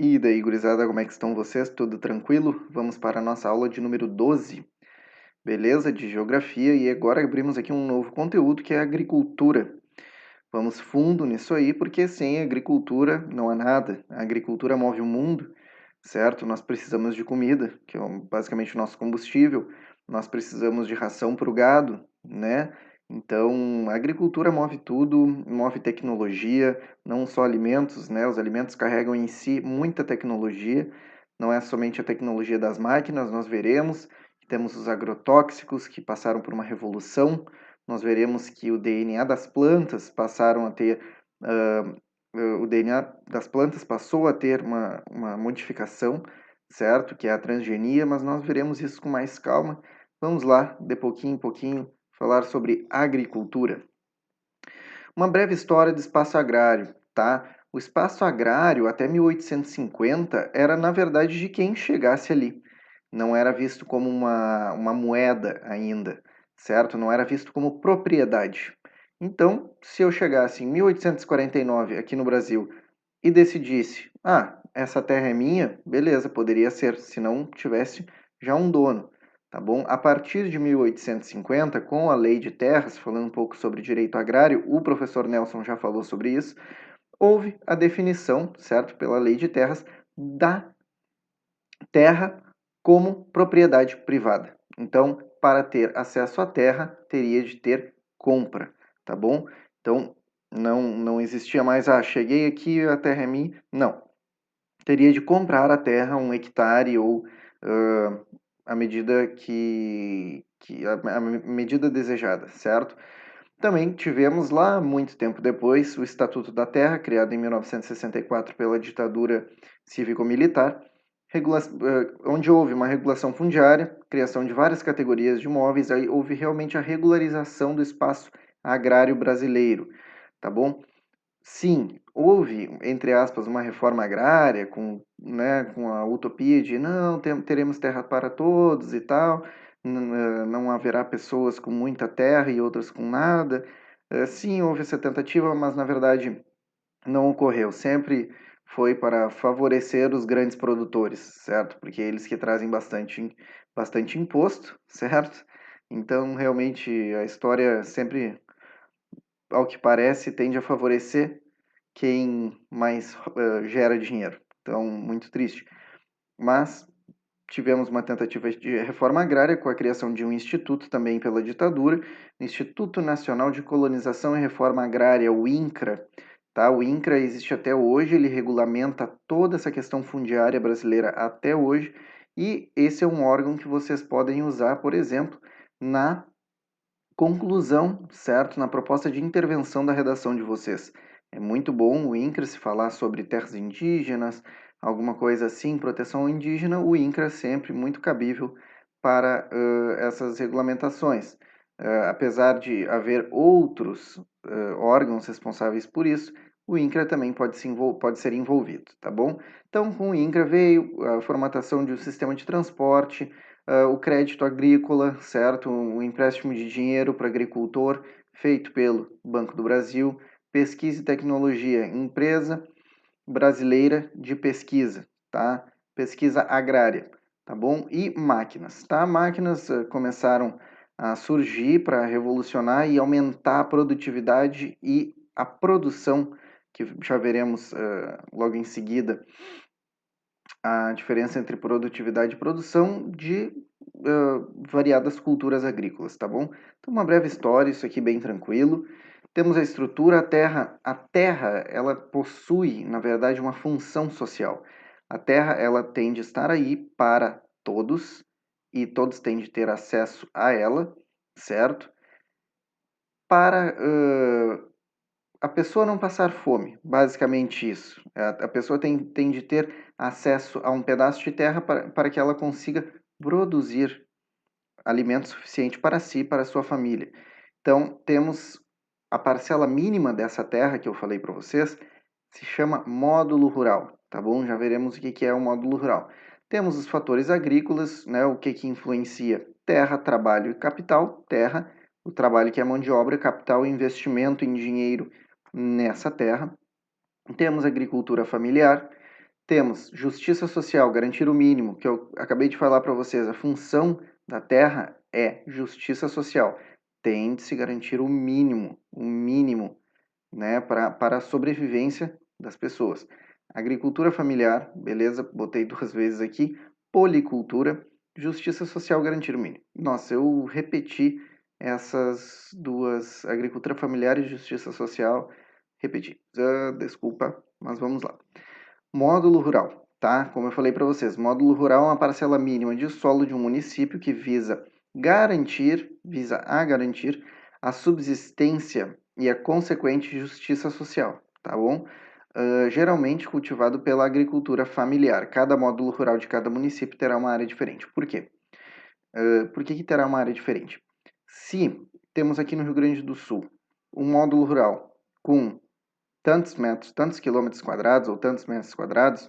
E daí, gurizada, como é que estão vocês? Tudo tranquilo? Vamos para a nossa aula de número 12, beleza? De geografia, e agora abrimos aqui um novo conteúdo que é a agricultura. Vamos fundo nisso aí, porque sem agricultura não há nada. A agricultura move o mundo, certo? Nós precisamos de comida, que é basicamente o nosso combustível. Nós precisamos de ração para o gado, né? Então, a agricultura move tudo, move tecnologia, não só alimentos, né? Os alimentos carregam em si muita tecnologia. Não é somente a tecnologia das máquinas, nós veremos que temos os agrotóxicos que passaram por uma revolução. Nós veremos que o DNA das plantas passaram a ter o DNA das plantas passou a ter uma modificação, certo? Que é a transgenia, mas nós veremos isso com mais calma. Vamos lá, de pouquinho em pouquinho, falar sobre agricultura. Uma breve história do espaço agrário, tá? O espaço agrário, até 1850, era na verdade de quem chegasse ali. Não era visto como uma moeda ainda, certo? Não era visto como propriedade. Então, se eu chegasse em 1849 aqui no Brasil e decidisse, essa terra é minha, beleza, poderia ser, se não tivesse já um dono, tá bom? A partir de 1850, com a Lei de Terras, falando um pouco sobre direito agrário, o professor Nelson já falou sobre isso, houve a definição, certo, pela Lei de Terras, da terra como propriedade privada. Então, para ter acesso à terra, teria de ter compra, tá bom? Então, não existia mais, cheguei aqui, a terra é minha. Não. Teria de comprar a terra, 1 hectare ou a medida a medida desejada, certo? Também tivemos lá, muito tempo depois, o Estatuto da Terra, criado em 1964 pela ditadura cívico-militar, onde houve uma regulação fundiária, criação de várias categorias de imóveis, aí houve realmente a regularização do espaço agrário brasileiro, tá bom? Sim, houve, entre aspas, uma reforma agrária com a utopia de não, teremos terra para todos e tal, não haverá pessoas com muita terra e outras com nada. Sim, houve essa tentativa, mas na verdade não ocorreu. Sempre foi para favorecer os grandes produtores, certo? Porque eles que trazem bastante imposto, certo? Então, realmente, a história sempre, ao que parece, tende a favorecer quem mais gera dinheiro. Então, muito triste. Mas tivemos uma tentativa de reforma agrária com a criação de um instituto também pela ditadura, Instituto Nacional de Colonização e Reforma Agrária, o INCRA. Tá? O INCRA existe até hoje, ele regulamenta toda essa questão fundiária brasileira até hoje, e esse é um órgão que vocês podem usar, por exemplo, na conclusão, certo? Na proposta de intervenção da redação de vocês. É muito bom o INCRA se falar sobre terras indígenas, alguma coisa assim, proteção indígena, o INCRA é sempre muito cabível para essas regulamentações. Apesar de haver outros órgãos responsáveis por isso, o INCRA também pode ser envolvido, tá bom? Então, com o INCRA veio a formatação de um sistema de transporte, o crédito agrícola, certo? Um empréstimo de dinheiro para agricultor feito pelo Banco do Brasil, pesquisa e tecnologia, empresa brasileira de pesquisa, tá? Pesquisa agrária, tá bom? E máquinas, tá? Máquinas começaram a surgir para revolucionar e aumentar a produtividade e a produção, que já veremos logo em seguida a diferença entre produtividade e produção de variadas culturas agrícolas, tá bom? Então, uma breve história, isso aqui bem tranquilo. Temos a estrutura, a terra, ela possui, na verdade, uma função social. A terra, ela tem de estar aí para todos, e todos têm de ter acesso a ela, certo? Para a pessoa não passar fome, basicamente isso. A pessoa tem de ter acesso a um pedaço de terra para que ela consiga produzir alimento suficiente para si e para a sua família. Então, temos a parcela mínima dessa terra que eu falei para vocês, se chama módulo rural, tá bom? Já veremos o que é o módulo rural. Temos os fatores agrícolas, né? O que influencia? Terra, trabalho e capital. Terra, o trabalho que é mão de obra, capital, investimento em dinheiro nessa terra. Temos agricultura familiar, Temos justiça social, garantir o mínimo, que eu acabei de falar para vocês. A função da terra é justiça social. Tem de se garantir o mínimo, né, para a sobrevivência das pessoas. Agricultura familiar, beleza, botei 2 vezes aqui. Policultura, justiça social, garantir o mínimo. Nossa, eu repeti essas duas, agricultura familiar e justiça social, repeti. Desculpa, mas vamos lá. Módulo rural, tá? Como eu falei para vocês, módulo rural é uma parcela mínima de solo de um município que visa a garantir a subsistência e a consequente justiça social, tá bom? Geralmente cultivado pela agricultura familiar. Cada módulo rural de cada município terá uma área diferente. Por quê? Por que terá uma área diferente? Se temos aqui no Rio Grande do Sul um módulo rural com tantos metros, tantos quilômetros quadrados ou tantos metros quadrados,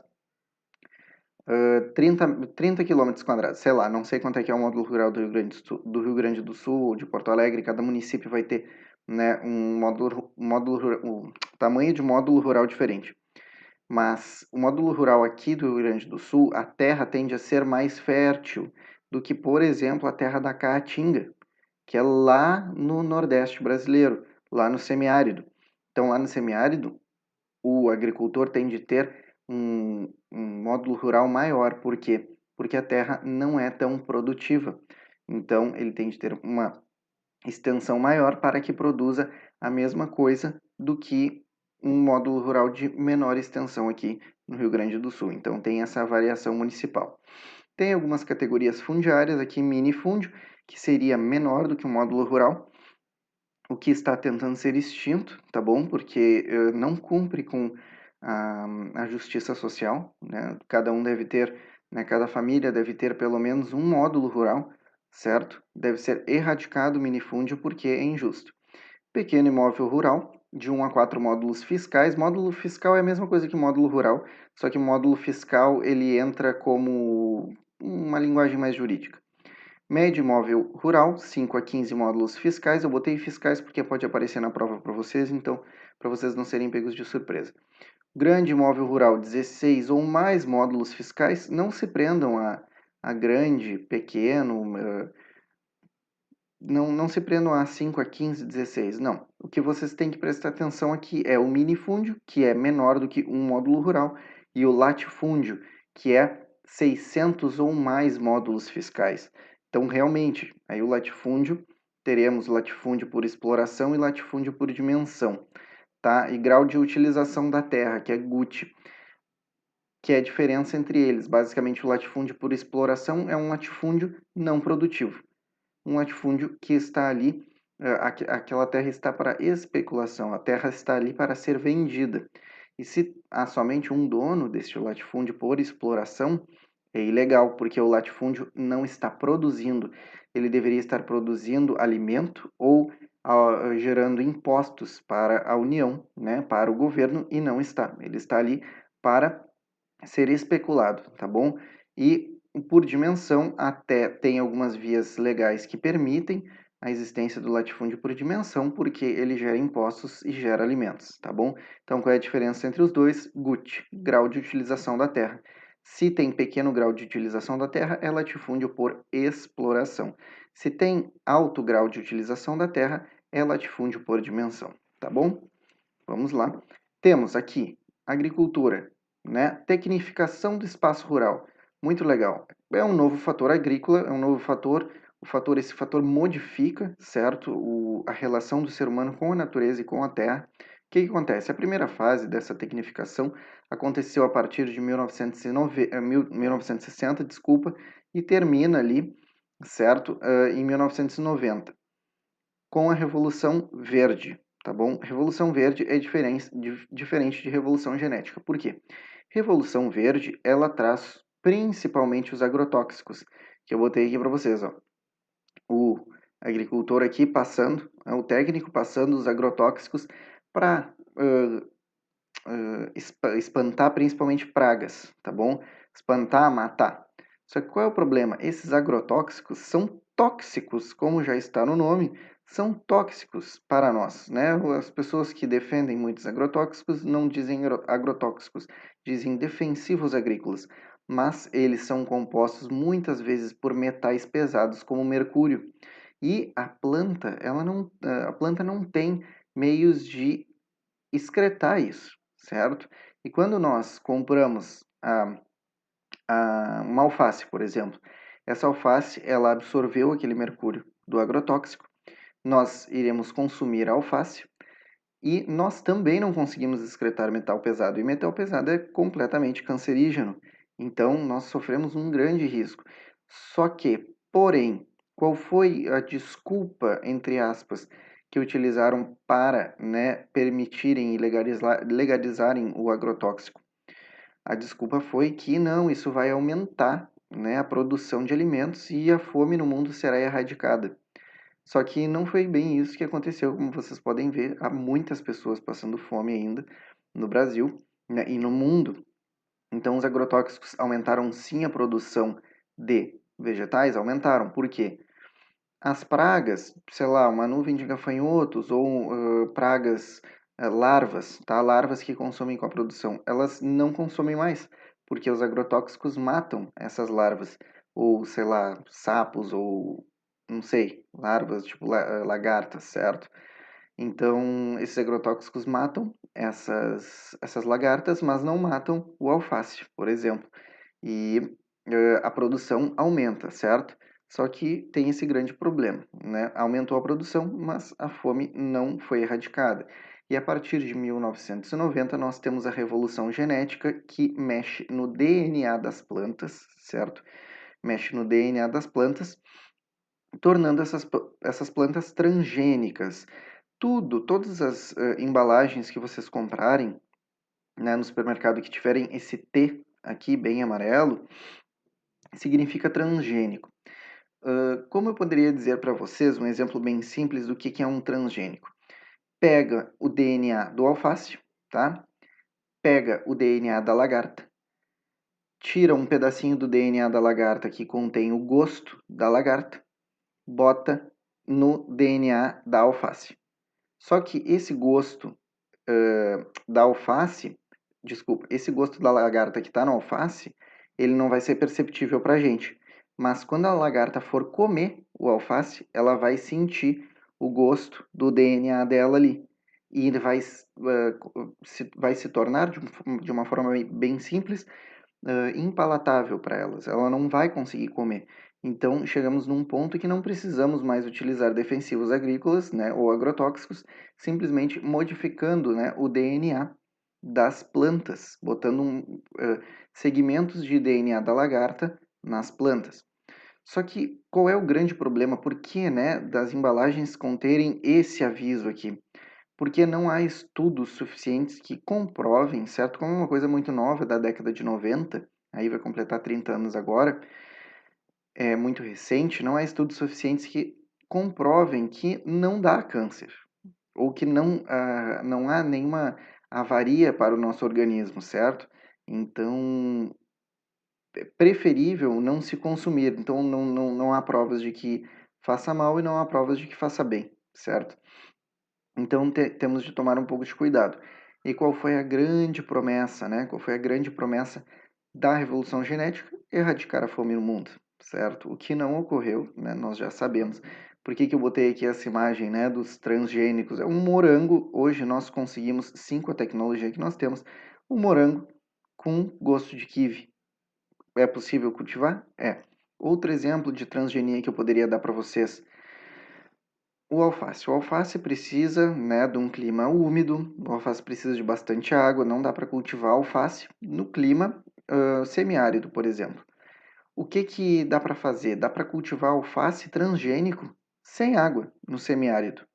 30 quilômetros quadrados, sei lá, não sei quanto é que é o módulo rural do Rio Grande do Sul ou de Porto Alegre, cada município vai ter, né, um tamanho de módulo rural diferente. Mas o módulo rural aqui do Rio Grande do Sul, a terra tende a ser mais fértil do que, por exemplo, a terra da Caatinga, que é lá no Nordeste brasileiro, lá no semiárido. Então, lá no semiárido, o agricultor tem de ter um módulo rural maior. Por quê? Porque a terra não é tão produtiva. Então, ele tem de ter uma extensão maior para que produza a mesma coisa do que um módulo rural de menor extensão aqui no Rio Grande do Sul. Então, tem essa variação municipal. Tem algumas categorias fundiárias aqui, minifúndio, que seria menor do que um módulo rural, o que está tentando ser extinto, tá bom? Porque não cumpre com a justiça social, né? Cada um deve ter, né, cada família deve ter pelo menos um módulo rural, certo? Deve ser erradicado o minifúndio porque é injusto. Pequeno imóvel rural, de 1 a 4 módulos fiscais. Módulo fiscal é a mesma coisa que módulo rural, só que o módulo fiscal ele entra como uma linguagem mais jurídica. Médio imóvel rural, 5 a 15 módulos fiscais. Eu botei fiscais porque pode aparecer na prova para vocês, então, para vocês não serem pegos de surpresa. Grande imóvel rural, 16 ou mais módulos fiscais. Não se prendam a grande, pequeno, não se prendam a 5, a 15, 16. Não. O que vocês têm que prestar atenção aqui é o minifúndio, que é menor do que um módulo rural, e o latifúndio, que é 600 ou mais módulos fiscais. Então, realmente, aí o latifúndio, teremos latifúndio por exploração e latifúndio por dimensão, tá? E grau de utilização da terra, que é GUT, que é a diferença entre eles. Basicamente, o latifúndio por exploração é um latifúndio não produtivo. Um latifúndio que está ali, aquela terra está para especulação, a terra está ali para ser vendida. E se há somente um dono deste latifúndio por exploração, é ilegal, porque o latifúndio não está produzindo. Ele deveria estar produzindo alimento ou gerando impostos para a União, né, para o governo, e não está. Ele está ali para ser especulado, tá bom? E por dimensão, até tem algumas vias legais que permitem a existência do latifúndio por dimensão, porque ele gera impostos e gera alimentos, tá bom? Então, qual é a diferença entre os dois? GUT, grau de utilização da terra. Se tem pequeno grau de utilização da terra, é latifúndio por exploração. Se tem alto grau de utilização da terra, é latifúndio por dimensão, tá bom? Vamos lá. Temos aqui agricultura, né? Tecnificação do espaço rural. Muito legal. É um novo fator agrícola, é um novo fator. Esse fator modifica, certo? A relação do ser humano com a natureza e com a terra. O que acontece? A primeira fase dessa tecnificação aconteceu a partir de 1960, desculpa, e termina ali, certo? Em 1990, com a Revolução Verde, tá bom? Revolução Verde é diferente de Revolução Genética. Por quê? Revolução Verde, ela traz principalmente os agrotóxicos, que eu botei aqui para vocês, ó. O agricultor aqui passando, o técnico passando os agrotóxicos para espantar principalmente pragas, tá bom? Espantar, matar. Só que qual é o problema? Esses agrotóxicos são tóxicos, como já está no nome, são tóxicos para nós, né? As pessoas que defendem muitos agrotóxicos não dizem agrotóxicos, dizem defensivos agrícolas, mas eles são compostos muitas vezes por metais pesados como mercúrio. E a planta não tem meios de excretar isso, certo? E quando nós compramos uma alface, por exemplo, essa alface ela absorveu aquele mercúrio do agrotóxico, nós iremos consumir a alface e nós também não conseguimos excretar metal pesado, e metal pesado é completamente cancerígeno, então nós sofremos um grande risco. Só que, porém, qual foi a desculpa, entre aspas, que utilizaram para, né, permitirem e legalizarem o agrotóxico? A desculpa foi que não, isso vai aumentar, né, a produção de alimentos e a fome no mundo será erradicada. Só que não foi bem isso que aconteceu, como vocês podem ver, há muitas pessoas passando fome ainda no Brasil, né, e no mundo. Então, os agrotóxicos aumentaram sim a produção de vegetais, aumentaram. Por quê? As pragas, sei lá, uma nuvem de gafanhotos ou pragas, larvas, tá? Larvas que consomem com a produção, elas não consomem mais, porque os agrotóxicos matam essas larvas, ou sei lá, sapos, ou não sei, larvas tipo lagartas, certo? Então, esses agrotóxicos matam essas lagartas, mas não matam o alface, por exemplo. E a produção aumenta, certo? Só que tem esse grande problema, né? Aumentou a produção, mas a fome não foi erradicada. E a partir de 1990 nós temos a revolução genética que mexe no DNA das plantas, certo? Mexe no DNA das plantas, tornando essas plantas transgênicas. Todas as embalagens que vocês comprarem, né, no supermercado que tiverem esse T aqui bem amarelo, significa transgênico. Como eu poderia dizer para vocês um exemplo bem simples do que é um transgênico? Pega o DNA do alface, tá? Pega o DNA da lagarta, tira um pedacinho do DNA da lagarta que contém o gosto da lagarta, bota no DNA da alface. Só que esse gosto da alface, desculpa, esse gosto da lagarta que está na alface, ele não vai ser perceptível para a gente. Mas quando a lagarta for comer o alface, ela vai sentir o gosto do DNA dela ali. E vai se tornar, de uma forma bem simples, impalatável para elas. Ela não vai conseguir comer. Então, chegamos num ponto que não precisamos mais utilizar defensivos agrícolas, né, ou agrotóxicos, simplesmente modificando, né, o DNA das plantas, botando segmentos de DNA da lagarta nas plantas. Só que qual é o grande problema? Por que, né, das embalagens conterem esse aviso aqui? Porque não há estudos suficientes que comprovem, certo? Como é uma coisa muito nova da década de 90, aí vai completar 30 anos agora, é muito recente, não há estudos suficientes que comprovem que não dá câncer, ou que não há nenhuma avaria para o nosso organismo, certo? Então, é preferível não se consumir. Então, não há provas de que faça mal e não há provas de que faça bem, certo? Então temos de tomar um pouco de cuidado. E qual foi a grande promessa, né? Qual foi a grande promessa da revolução genética? Erradicar a fome no mundo, certo? O que não ocorreu, né? Nós já sabemos. Por que eu botei aqui essa imagem, né, dos transgênicos? É um morango. Hoje nós conseguimos, sim, com a tecnologia que nós temos, um morango com gosto de kiwi. É possível cultivar? É. Outro exemplo de transgenia que eu poderia dar para vocês. O alface. O alface precisa, né, de um clima úmido, o alface precisa de bastante água, não dá para cultivar alface no clima semiárido, por exemplo. O que dá para fazer? Dá para cultivar alface transgênico sem água no semiárido,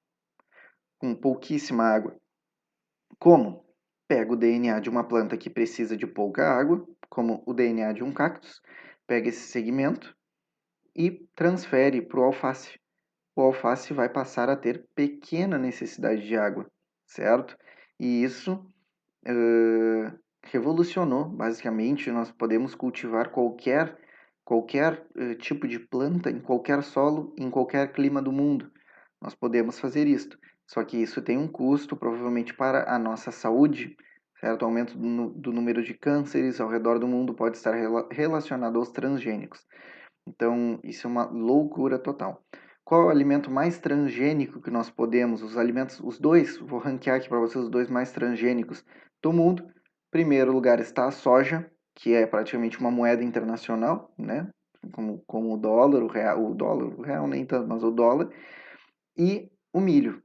com pouquíssima água. Como? Pega o DNA de uma planta que precisa de pouca água, como o DNA de um cactus, pega esse segmento e transfere para o alface. O alface vai passar a ter pequena necessidade de água, certo? E isso revolucionou, basicamente, nós podemos cultivar qualquer tipo de planta em qualquer solo, em qualquer clima do mundo. nós podemos fazer isto. Só que isso tem um custo, provavelmente para a nossa saúde, certo? O aumento do número de cânceres ao redor do mundo pode estar relacionado aos transgênicos. Então, isso é uma loucura total. Qual é o alimento mais transgênico que nós podemos? Os alimentos, os dois, vou ranquear aqui para vocês os dois mais transgênicos do mundo. Em primeiro lugar está a soja, que é praticamente uma moeda internacional, né? Como o real nem tanto, mas o dólar. E o milho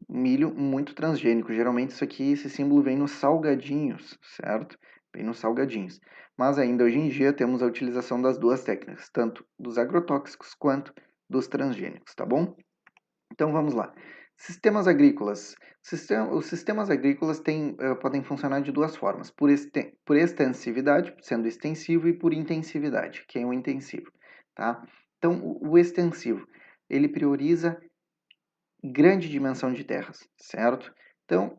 muito transgênico. Geralmente isso aqui, esse símbolo vem nos salgadinhos, certo? Vem nos salgadinhos. Mas ainda hoje em dia temos a utilização das duas técnicas, tanto dos agrotóxicos quanto dos transgênicos, tá bom? Então vamos lá. Sistemas agrícolas. Os sistemas agrícolas podem funcionar de duas formas: por extensividade, sendo extensivo, e por intensividade, que é o intensivo, tá? Então, o extensivo, ele prioriza grande dimensão de terras, certo? Então,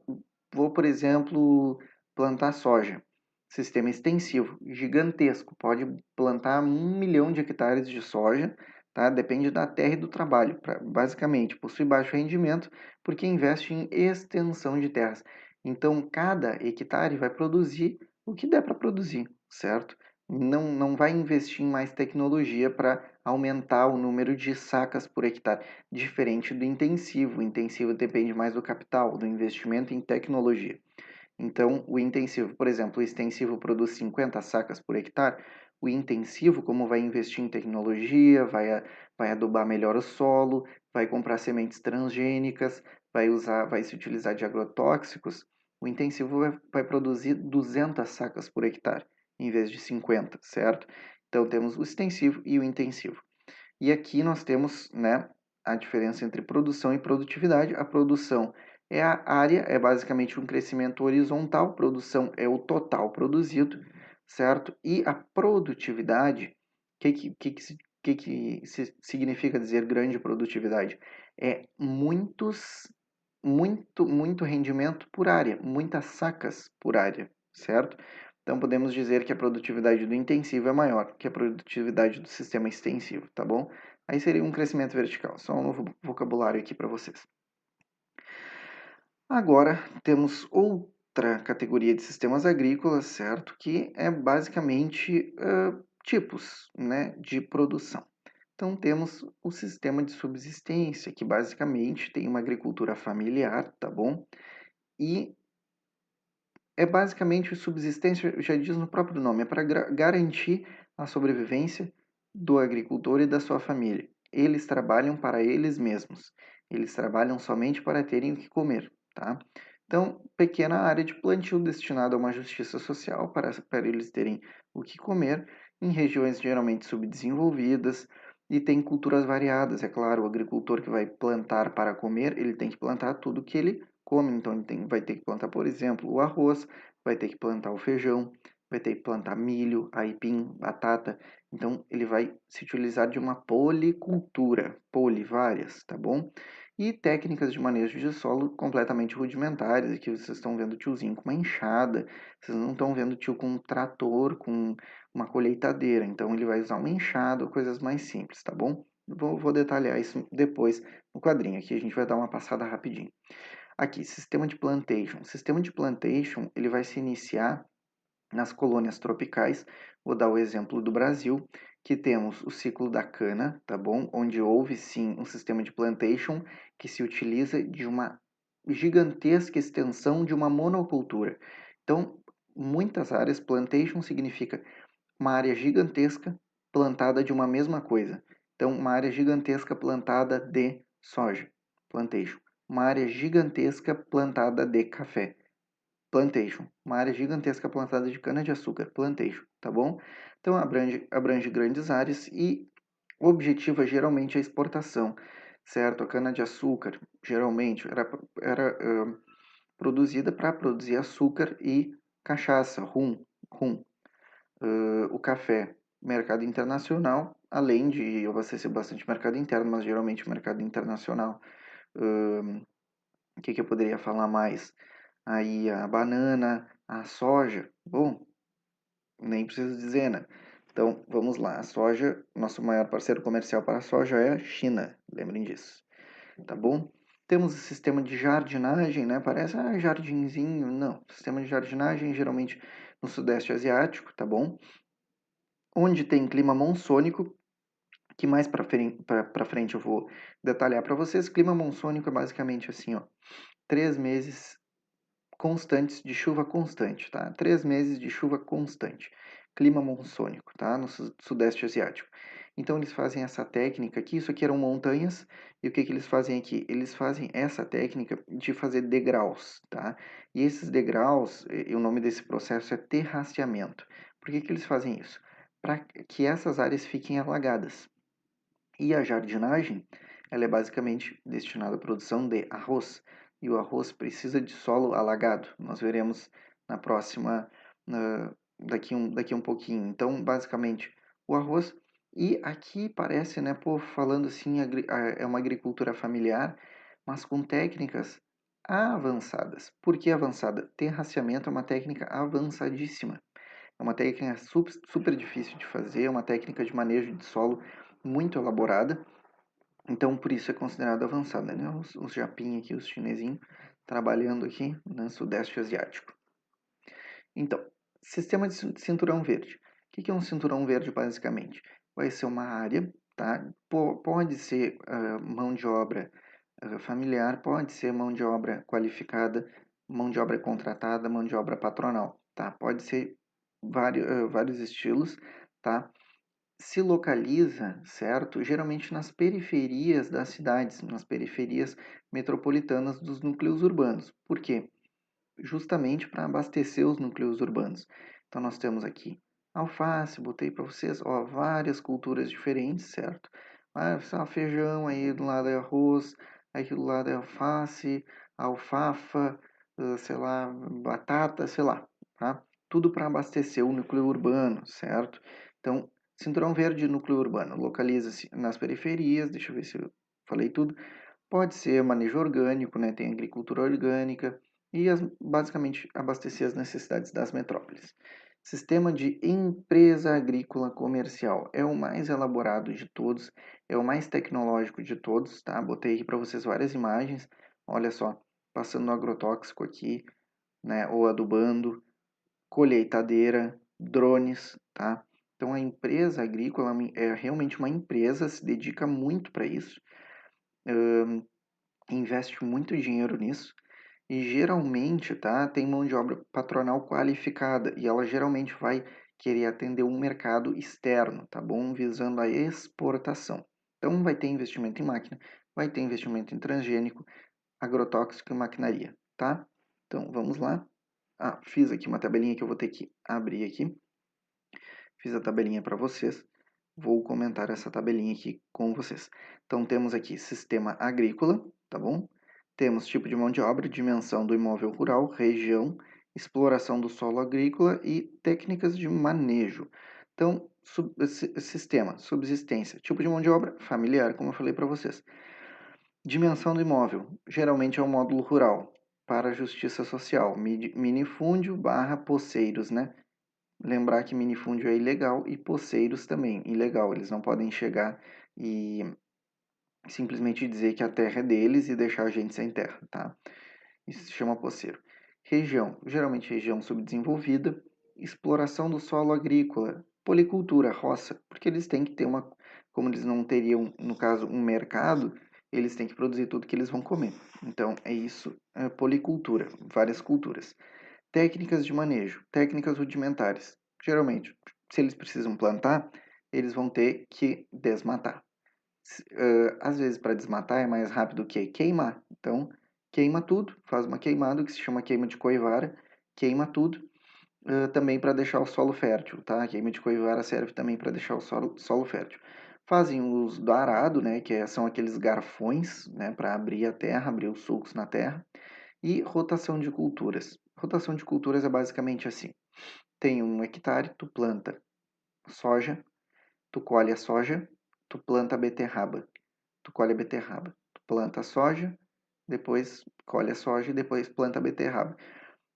vou, por exemplo, plantar soja. Sistema extensivo, gigantesco, pode plantar 1 milhão de hectares de soja, tá? Depende da terra e do trabalho. Basicamente, possui baixo rendimento porque investe em extensão de terras. Então, cada hectare vai produzir o que der para produzir, certo? Não vai investir em mais tecnologia para aumentar o número de sacas por hectare, diferente do intensivo. O intensivo depende mais do capital, do investimento em tecnologia. Então, o intensivo, por exemplo, o extensivo produz 50 sacas por hectare. O intensivo, como vai investir em tecnologia, vai adubar melhor o solo, vai comprar sementes transgênicas, vai se utilizar de agrotóxicos, o intensivo vai produzir 200 sacas por hectare, em vez de 50, certo? Então, temos o extensivo e o intensivo. E aqui nós temos, né, a diferença entre produção e produtividade. A produção é a área, é basicamente um crescimento horizontal. Produção é o total produzido, certo? E a produtividade, que significa dizer grande produtividade? É muito rendimento por área, muitas sacas por área, certo? Então podemos dizer que a produtividade do intensivo é maior que a produtividade do sistema extensivo, tá bom? Aí seria um crescimento vertical, só um novo vocabulário aqui para vocês. Agora temos outra categoria de sistemas agrícolas, certo? Que é basicamente tipos, né, de produção. Então temos o sistema de subsistência, que basicamente tem uma agricultura familiar, tá bom? E é basicamente subsistência, já diz no próprio nome, é para garantir a sobrevivência do agricultor e da sua família. Eles trabalham para eles mesmos. Eles trabalham somente para terem o que comer, tá? Então, pequena área de plantio destinada a uma justiça social para eles terem o que comer em regiões geralmente subdesenvolvidas e tem culturas variadas. É claro, o agricultor que vai plantar para comer, ele tem que plantar tudo que ele come. Então, ele vai ter que plantar, por exemplo, o arroz, vai ter que plantar o feijão, vai ter que plantar milho, aipim, batata. Então, ele vai se utilizar de uma policultura, várias, tá bom? E técnicas de manejo de solo completamente rudimentares. Aqui vocês estão vendo o tiozinho com uma enxada, vocês não estão vendo o tio com um trator, com uma colheitadeira. Então, ele vai usar uma enxada ou coisas mais simples, tá bom? Vou detalhar isso depois no quadrinho. Aqui a gente vai dar uma passada rapidinho. Aqui, sistema de plantation. O sistema de plantation, ele vai se iniciar nas colônias tropicais. Vou dar o exemplo do Brasil, que temos o ciclo da cana, tá bom? Onde houve sim um sistema de plantation que se utiliza de uma gigantesca extensão de uma monocultura. Então, muitas áreas, plantation significa uma área gigantesca plantada de uma mesma coisa. Então, uma área gigantesca plantada de soja, plantation. Uma área gigantesca plantada de café, plantation. Uma área gigantesca plantada de cana-de-açúcar, plantation, tá bom? Então, abrange grandes áreas e o objetivo é geralmente a exportação, certo? A cana-de-açúcar, geralmente, era produzida para produzir açúcar e cachaça, rum. O café, mercado internacional, além de abastecer bastante mercado interno, mas geralmente mercado internacional. O que eu poderia falar mais? Aí a banana, a soja, bom, nem preciso dizer, né? Então, vamos lá. A soja, nosso maior parceiro comercial para a soja é a China, lembrem disso, tá bom? Temos o sistema de jardinagem, né? Parece jardinzinho. Não, sistema de jardinagem geralmente no Sudeste Asiático, tá bom? Onde tem clima monsônico, que mais para frente eu vou detalhar para vocês. Clima monsônico é basicamente assim, ó, 3 meses constantes de chuva constante, tá? 3 meses de chuva constante. Clima monsônico, tá? No Sudeste Asiático. Então eles fazem essa técnica aqui, isso aqui eram montanhas, e o que que eles fazem aqui? Eles fazem essa técnica de fazer degraus, tá? E esses degraus, o nome desse processo é terraceamento. Por que que eles fazem isso? Para que essas áreas fiquem alagadas. E a jardinagem, ela é basicamente destinada à produção de arroz. E o arroz precisa de solo alagado. Nós veremos na próxima, daqui um pouquinho. Então, basicamente, o arroz. E aqui parece, né, pô, falando assim, é uma agricultura familiar, mas com técnicas avançadas. Por que avançada? Terraceamento é uma técnica avançadíssima. É uma técnica super difícil de fazer, é uma técnica de manejo de solo muito elaborada, então por isso é considerado avançada, né? Os japinhos aqui, os chinesinhos, trabalhando aqui no Sudeste Asiático. Então, sistema de cinturão verde. O que é um cinturão verde, basicamente? Vai ser uma área, tá? Pode ser mão de obra familiar, pode ser mão de obra qualificada, mão de obra contratada, mão de obra patronal, tá? Pode ser vários estilos, tá? Se localiza, certo? Geralmente nas periferias das cidades, nas periferias metropolitanas dos núcleos urbanos. Por quê? Justamente para abastecer os núcleos urbanos. Então nós temos aqui alface, botei para vocês, ó, várias culturas diferentes, certo? Feijão, aí do lado é arroz, aqui do lado é alface, alfafa, sei lá, batata, sei lá, tá? Tudo para abastecer o núcleo urbano, certo? Então, cinturão verde núcleo urbano, localiza-se nas periferias, deixa eu ver se eu falei tudo. Pode ser manejo orgânico, né? Tem agricultura orgânica e basicamente abastecer as necessidades das metrópoles. Sistema de empresa agrícola comercial é o mais elaborado de todos, é o mais tecnológico de todos, tá? Botei aqui para vocês várias imagens. Olha só, passando no agrotóxico aqui, né? Ou adubando, colheitadeira, drones, tá? Então a empresa agrícola é realmente uma empresa, se dedica muito para isso, investe muito dinheiro nisso e geralmente, tá, tem mão de obra patronal qualificada e ela geralmente vai querer atender um mercado externo, tá bom? Visando a exportação. Então vai ter investimento em máquina, vai ter investimento em transgênico, agrotóxico e maquinaria, tá? Então vamos lá. Fiz aqui uma tabelinha que eu vou ter que abrir aqui. Fiz a tabelinha para vocês. Vou comentar essa tabelinha aqui com vocês. Então, temos aqui sistema agrícola, tá bom? Temos tipo de mão de obra, dimensão do imóvel rural, região, exploração do solo agrícola e técnicas de manejo. Então, sistema, subsistência, tipo de mão de obra, familiar, como eu falei para vocês. Dimensão do imóvel, geralmente é um módulo rural, para a justiça social, minifúndio barra poceiros, né? Lembrar que minifúndio é ilegal e poceiros também, ilegal. Eles não podem chegar e simplesmente dizer que a terra é deles e deixar a gente sem terra, tá? Isso se chama poceiro. Região, geralmente região subdesenvolvida. Exploração do solo agrícola, policultura, roça, porque eles têm que ter como eles não teriam, no caso, um mercado, eles têm que produzir tudo que eles vão comer. Então, é isso, é policultura, várias culturas. Técnicas de manejo, técnicas rudimentares. Geralmente, se eles precisam plantar, eles vão ter que desmatar. Às vezes, para desmatar é mais rápido que queimar. Então, queima tudo, faz uma queimada que se chama queima de coivara, queima tudo, também para deixar o solo fértil, tá? A queima de coivara serve também para deixar o solo fértil. Fazem uso do arado, né, são aqueles garfões, né, para abrir a terra, abrir os sulcos na terra. E rotação de culturas. Rotação de culturas é basicamente assim: tem 1 hectare, tu planta soja, tu colhe a soja, tu planta a beterraba, tu colhe a beterraba, tu planta a soja, depois colhe a soja e depois planta a beterraba,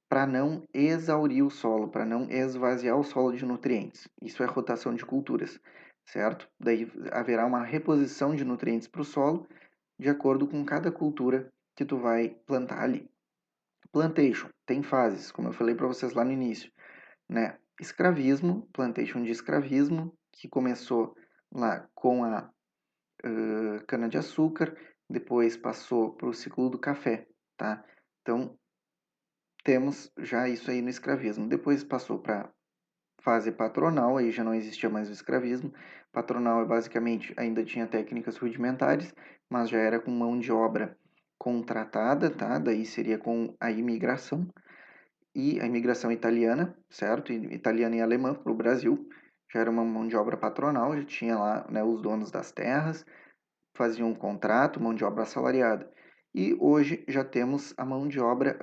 para não exaurir o solo, para não esvaziar o solo de nutrientes. Isso é rotação de culturas, certo? Daí haverá uma reposição de nutrientes para o solo de acordo com cada cultura que tu vai plantar ali. Plantation tem fases, como eu falei para vocês lá no início, né? Escravismo, plantation de escravismo, que começou lá com a cana-de-açúcar, depois passou para o ciclo do café, tá? Então, temos já isso aí no escravismo. Depois passou para fase patronal, aí já não existia mais o escravismo. Patronal é basicamente, ainda tinha técnicas rudimentares, mas já era com mão de obra contratada, tá? Daí seria com a imigração. E a imigração italiana, certo? Italiana e alemã para o Brasil. Já era uma mão de obra patronal, já tinha lá, né, os donos das terras, faziam um contrato, mão de obra assalariada. E hoje já temos a mão de obra,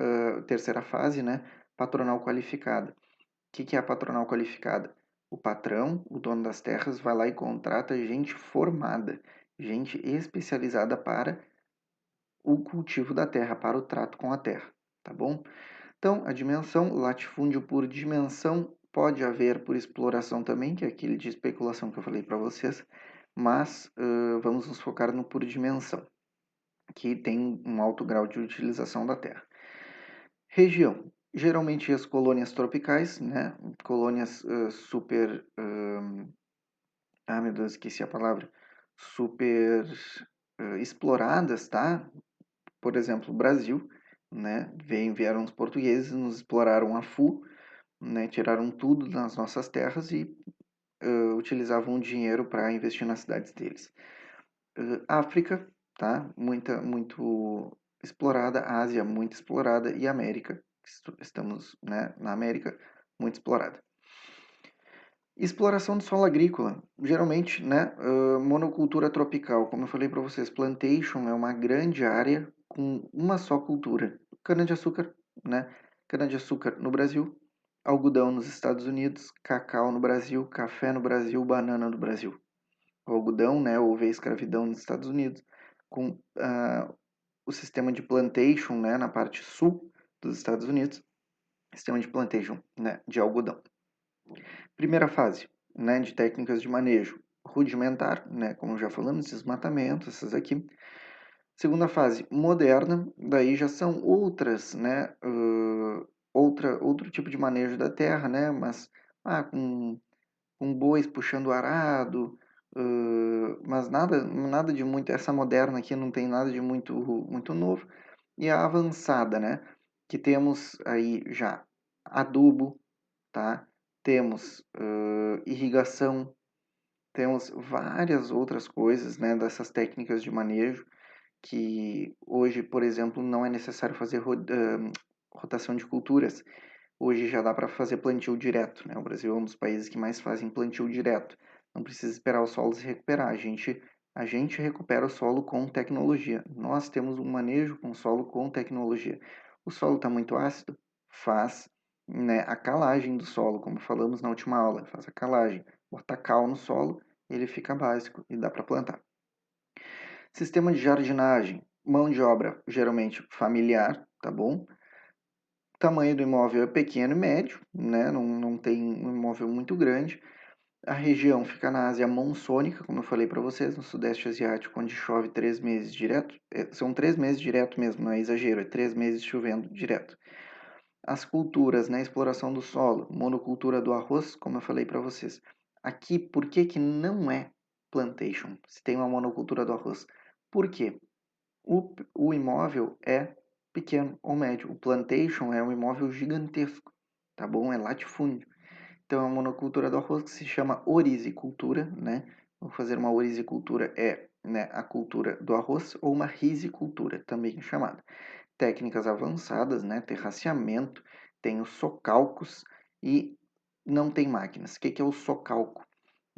terceira fase, né, patronal qualificada. O que é a patronal qualificada? O patrão, o dono das terras, vai lá e contrata gente formada, gente especializada para o cultivo da terra, para o trato com a terra, tá bom? Então, a dimensão, latifúndio por dimensão, pode haver por exploração também, que é aquele de especulação que eu falei para vocês, mas vamos nos focar no por dimensão, que tem um alto grau de utilização da terra. Região, geralmente as colônias tropicais, né? Colônias super... ah, meu Deus, esqueci a palavra. Super exploradas, tá? Por exemplo, o Brasil, né? Vieram os portugueses, nos exploraram a full, né? Tiraram tudo das nossas terras e utilizavam o dinheiro para investir nas cidades deles. África, tá? Muito explorada. Ásia, muito explorada. E América, estamos, né, na América, muito explorada. Exploração do solo agrícola, geralmente, né, monocultura tropical, como eu falei para vocês, plantation é uma grande área com uma só cultura, cana-de-açúcar, né, cana-de-açúcar no Brasil, algodão nos Estados Unidos, cacau no Brasil, café no Brasil, banana no Brasil. O algodão, né, houve a escravidão nos Estados Unidos, com o sistema de plantation, né, na parte sul dos Estados Unidos, sistema de plantation, né, de algodão. Primeira fase, né, de técnicas de manejo rudimentar, né, como já falamos, desmatamento, essas aqui. Segunda fase, moderna, daí já são outras, né, outro tipo de manejo da terra, né, mas com bois puxando o arado, mas nada de muito, essa moderna aqui não tem nada de muito novo. E a avançada, né, que temos aí já adubo, tá? Temos irrigação, temos várias outras coisas, né, dessas técnicas de manejo, que hoje, por exemplo, não é necessário fazer rotação de culturas. Hoje já dá para fazer plantio direto, né? O Brasil é um dos países que mais fazem plantio direto. Não precisa esperar o solo se recuperar. A gente recupera o solo com tecnologia. Nós temos um manejo com o solo com tecnologia. O solo está muito ácido? Faz, né, a calagem do solo, como falamos na última aula. Faz a calagem. Bota cal no solo, ele fica básico e dá para plantar. Sistema de jardinagem. Mão de obra, geralmente familiar, tá bom? O tamanho do imóvel é pequeno e médio, né? Não tem um imóvel muito grande. A região fica na Ásia monsônica, como eu falei para vocês, no Sudeste Asiático, onde chove 3 meses direto. São 3 meses direto mesmo, não é exagero, é 3 meses chovendo direto. As culturas, né? Exploração do solo, monocultura do arroz, como eu falei para vocês. Aqui, por que que não é plantation, se tem uma monocultura do arroz? Por quê? O imóvel é pequeno ou médio. O plantation é um imóvel gigantesco, tá bom? É latifúndio. Então, é uma monocultura do arroz que se chama orizicultura, né? Vou fazer uma orizicultura é, né, a cultura do arroz, ou uma rizicultura, também chamada. Técnicas avançadas, né? Terraceamento, tem os socalcos e não tem máquinas. O que é o socalco?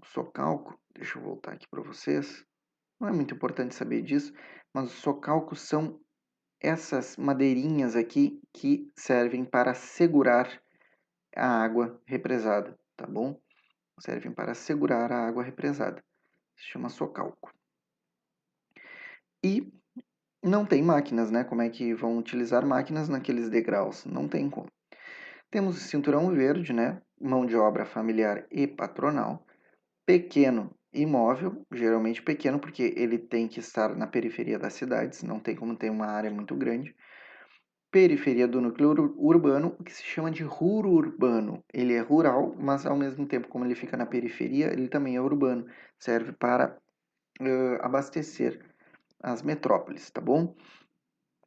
O socalco, deixa eu voltar aqui para vocês. Não é muito importante saber disso, mas os socalcos são essas madeirinhas aqui que servem para segurar a água represada, tá bom? Servem para segurar a água represada. Se chama socalco. E não tem máquinas, né? Como é que vão utilizar máquinas naqueles degraus? Não tem como. Temos o cinturão verde, né? Mão de obra familiar e patronal. Pequeno imóvel, geralmente pequeno, porque ele tem que estar na periferia das cidades, não tem como ter uma área muito grande. Periferia do núcleo urbano, o que se chama de ruro urbano. Ele é rural, mas ao mesmo tempo, como ele fica na periferia, ele também é urbano. Serve para abastecer as metrópoles, tá bom?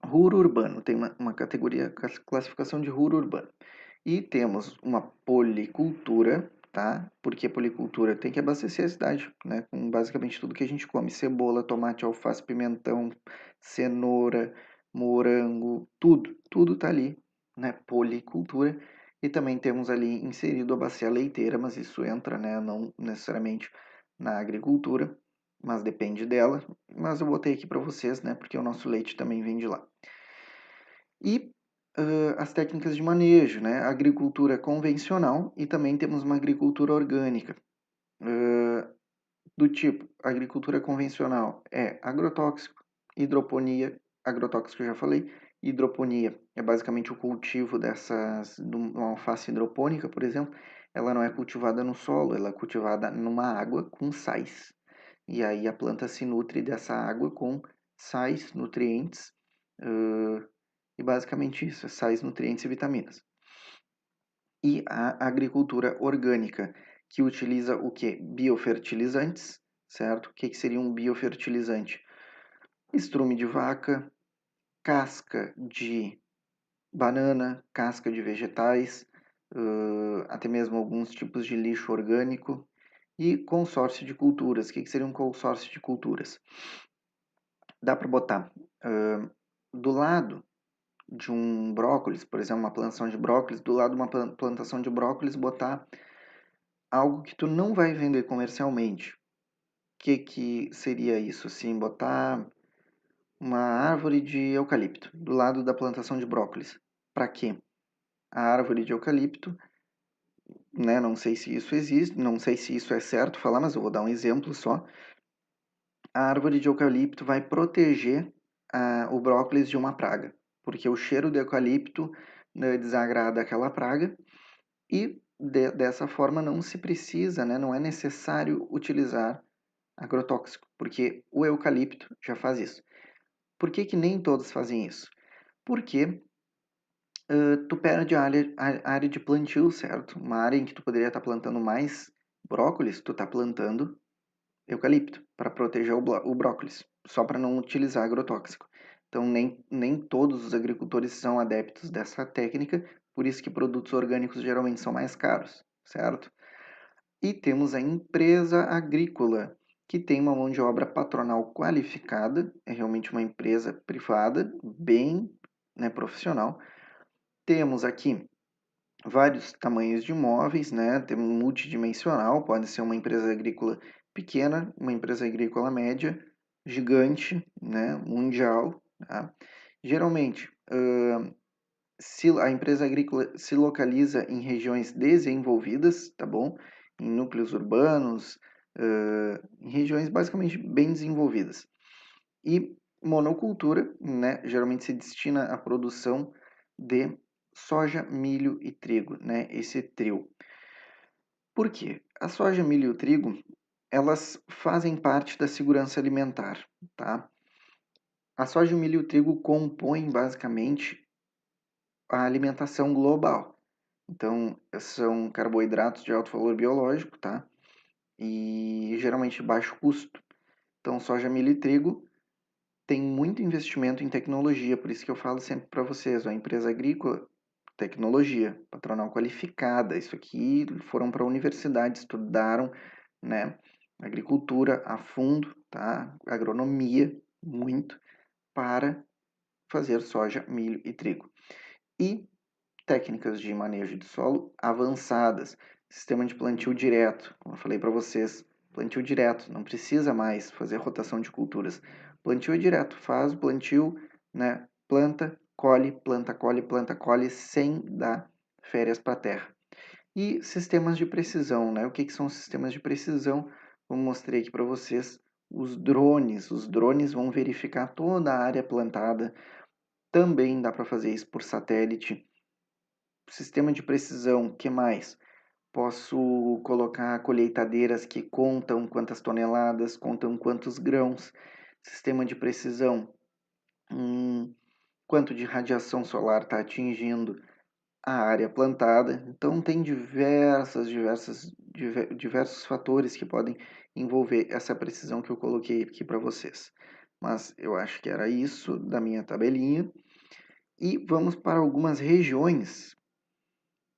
Ruro urbano, tem uma categoria, classificação de ruro urbano. E temos uma policultura, tá? Porque a policultura tem que abastecer a cidade, né? Com basicamente tudo que a gente come: cebola, tomate, alface, pimentão, cenoura, morango, tudo tá ali, né? Policultura. E também temos ali inserido a bacia leiteira, mas isso entra, né? Não necessariamente na agricultura, mas depende dela. Mas eu botei aqui para vocês, né? Porque o nosso leite também vem de lá. E as técnicas de manejo, né? Agricultura convencional e também temos uma agricultura orgânica. Do tipo, agricultura convencional é agrotóxico, hidroponia, agrotóxico eu já falei, hidroponia é basicamente o cultivo de uma alface hidropônica, por exemplo, ela não é cultivada no solo, ela é cultivada numa água com sais. E aí a planta se nutre dessa água com sais, nutrientes, e basicamente isso, sais, nutrientes e vitaminas. E a agricultura orgânica, que utiliza o que? Biofertilizantes, certo? O que seria um biofertilizante? Estrume de vaca, casca de banana, casca de vegetais, até mesmo alguns tipos de lixo orgânico e consórcio de culturas. O que seria um consórcio de culturas? Dá para botar do lado de um brócolis, por exemplo, uma plantação de brócolis, do lado de uma plantação de brócolis, botar algo que tu não vai vender comercialmente. O que seria isso? Assim, botar uma árvore de eucalipto do lado da plantação de brócolis. Para quê? A árvore de eucalipto, né? Não sei se isso existe, não sei se isso é certo falar, mas eu vou dar um exemplo só. A árvore de eucalipto vai proteger o brócolis de uma praga, porque o cheiro do eucalipto, né, desagrada aquela praga e dessa forma não se precisa, né, não é necessário utilizar agrotóxico, porque o eucalipto já faz isso. Por que nem todos fazem isso? Porque tu perde a área de plantio, certo? Uma área em que tu poderia estar plantando mais brócolis, tu está plantando eucalipto para proteger o brócolis, só para não utilizar agrotóxico. Então, nem todos os agricultores são adeptos dessa técnica, por isso que produtos orgânicos geralmente são mais caros, certo? E temos a empresa agrícola, que tem uma mão de obra patronal qualificada, é realmente uma empresa privada, bem, né, profissional. Temos aqui vários tamanhos de imóveis, né? Temos multidimensional, pode ser uma empresa agrícola pequena, uma empresa agrícola média, gigante, né? Mundial, tá? Geralmente, se a empresa agrícola se localiza em regiões desenvolvidas, tá bom? Em núcleos urbanos, em regiões basicamente bem desenvolvidas. E monocultura, né? Geralmente se destina à produção de soja, milho e trigo, né? Esse trio. Por quê? A soja, milho e o trigo, elas fazem parte da segurança alimentar, tá? A soja, o milho e o trigo compõem basicamente a alimentação global. Então, são carboidratos de alto valor biológico, tá? E geralmente baixo custo. Então, soja, milho e trigo tem muito investimento em tecnologia, por isso que eu falo sempre para vocês, a empresa agrícola, tecnologia, patronal qualificada, isso aqui foram para a universidade, estudaram, né, agricultura a fundo, tá? Agronomia, muito, para fazer soja, milho e trigo. E técnicas de manejo de solo avançadas, sistema de plantio direto, como eu falei para vocês, plantio direto, não precisa mais fazer rotação de culturas. Plantio é direto, faz o plantio, né? Planta, colhe, planta, colhe, sem dar férias para a terra. E sistemas de precisão, né? O que são sistemas de precisão? Eu mostrei aqui para vocês os drones. Os drones vão verificar toda a área plantada. Também dá para fazer isso por satélite. Sistema de precisão, que mais? Posso colocar colheitadeiras que contam quantas toneladas, contam quantos grãos, sistema de precisão, quanto de radiação solar está atingindo a área plantada. Então tem diversos fatores que podem envolver essa precisão que eu coloquei aqui para vocês. Mas eu acho que era isso da minha tabelinha. E vamos para algumas regiões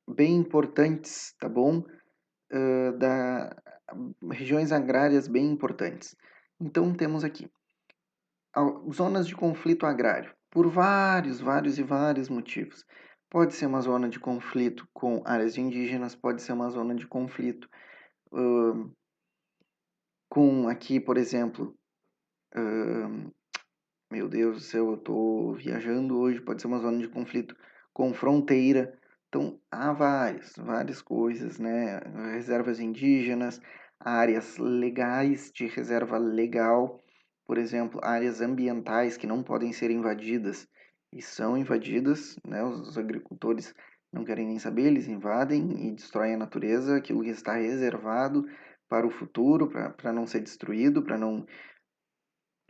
bem importantes, tá bom? Regiões agrárias bem importantes. Então temos aqui zonas de conflito agrário, por vários motivos. Pode ser uma zona de conflito com áreas indígenas, pode ser uma zona de conflito com aqui, por exemplo, meu Deus do céu, eu estou viajando hoje, pode ser uma zona de conflito com fronteira. Então, há várias coisas, né? Reservas indígenas, áreas legais de reserva legal, por exemplo, áreas ambientais que não podem ser invadidas e são invadidas, né? Os agricultores não querem nem saber, eles invadem e destroem a natureza, aquilo que está reservado para o futuro, para não ser destruído, para não,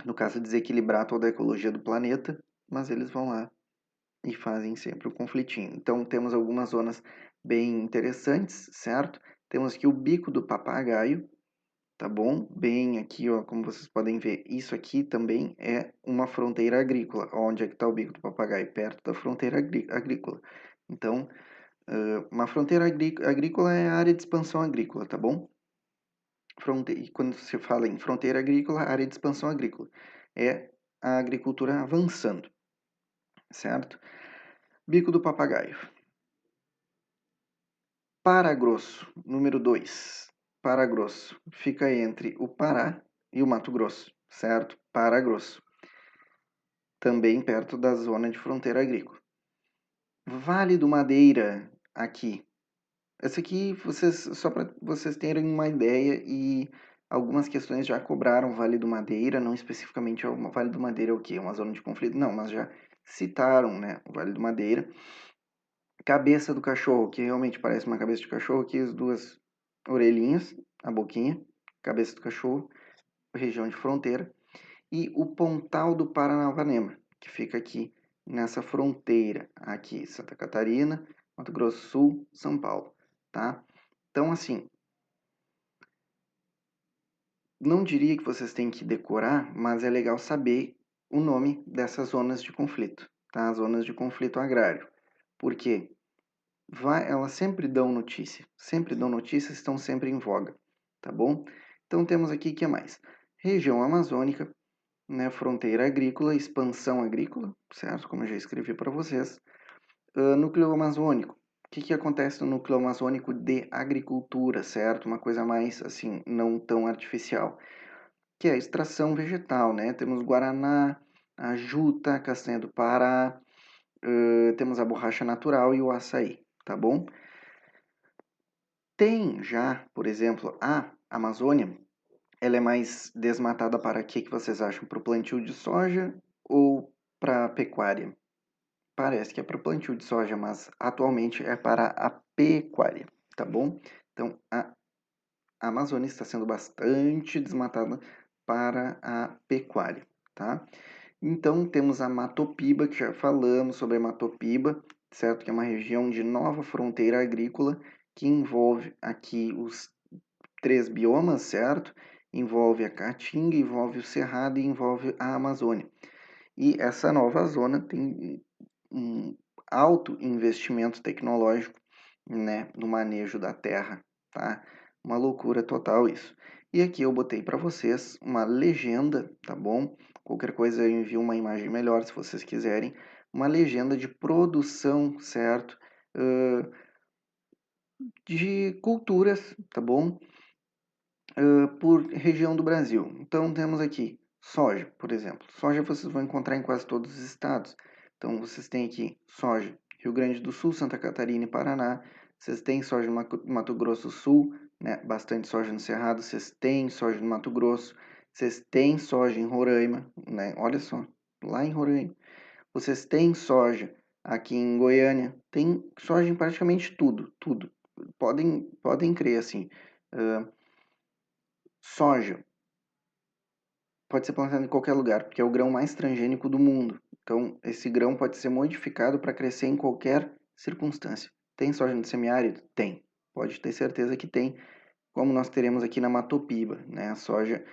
no caso, desequilibrar toda a ecologia do planeta, mas eles vão lá e fazem sempre o conflitinho. Então, temos algumas zonas bem interessantes, certo? Temos aqui o Bico do Papagaio, tá bom? Bem aqui, ó, como vocês podem ver, isso aqui também é uma fronteira agrícola. Onde é que está o Bico do Papagaio? Perto da fronteira agrícola. Então, uma fronteira agrícola é a área de expansão agrícola, tá bom? E quando se fala em fronteira agrícola, área de expansão agrícola é a agricultura avançando, certo? Bico do Papagaio. Paragrosso, número 2. Paragrosso fica entre o Pará e o Mato Grosso, certo? Paragrosso. Também perto da zona de fronteira agrícola. Vale do Madeira, aqui. Essa aqui, só para vocês terem uma ideia, e algumas questões já cobraram Vale do Madeira, não especificamente o Vale do Madeira é o quê? Uma zona de conflito? Não, mas já citaram, né, o Vale do Madeira. Cabeça do cachorro, que realmente parece uma cabeça de cachorro, aqui as duas orelhinhas, a boquinha, cabeça do cachorro, região de fronteira. E o Pontal do Paranapanema, que fica aqui nessa fronteira, aqui, Santa Catarina, Mato Grosso do Sul, São Paulo, tá? Então, assim, não diria que vocês têm que decorar, mas é legal saber o nome dessas zonas de conflito, tá? Zonas de conflito agrário. Por quê? Elas sempre dão notícias, estão sempre em voga, tá bom? Então temos aqui o que mais? Região amazônica, né, fronteira agrícola, expansão agrícola, certo? Como eu já escrevi para vocês. Núcleo amazônico. O que acontece no núcleo amazônico de agricultura, certo? Uma coisa mais, assim, não tão artificial, que é a extração vegetal, né? Temos guaraná, a juta, a castanha do Pará, temos a borracha natural e o açaí, tá bom? Tem já, por exemplo, a Amazônia, ela é mais desmatada para quê que vocês acham? Para o plantio de soja ou para a pecuária? Parece que é para o plantio de soja, mas atualmente é para a pecuária, tá bom? Então, a Amazônia está sendo bastante desmatada para a pecuária, tá? Então, temos a Matopiba, que já falamos sobre a Matopiba, certo? Que é uma região de nova fronteira agrícola que envolve aqui os 3 biomas, certo? Envolve a Caatinga, envolve o Cerrado e envolve a Amazônia. E essa nova zona tem um alto investimento tecnológico, né, no manejo da terra, tá? Uma loucura total isso. E aqui eu botei para vocês uma legenda, tá bom? Qualquer coisa eu envio uma imagem melhor se vocês quiserem. Uma legenda de produção, certo? De culturas, tá bom? Por região do Brasil. Então temos aqui soja, por exemplo. Soja vocês vão encontrar em quase todos os estados. Então vocês têm aqui soja Rio Grande do Sul, Santa Catarina e Paraná. Vocês têm soja no Mato Grosso do Sul, né? Bastante soja no Cerrado. Vocês têm soja no Mato Grosso. Vocês têm soja em Roraima, né? Olha só, lá em Roraima. Vocês têm soja aqui em Goiânia. Tem soja em praticamente tudo, tudo. podem crer assim, soja pode ser plantado em qualquer lugar, porque é o grão mais transgênico do mundo. Então, esse grão pode ser modificado para crescer em qualquer circunstância. Tem soja no semiárido? Tem. Pode ter certeza que tem, como nós teremos aqui na Matopiba, né? A soja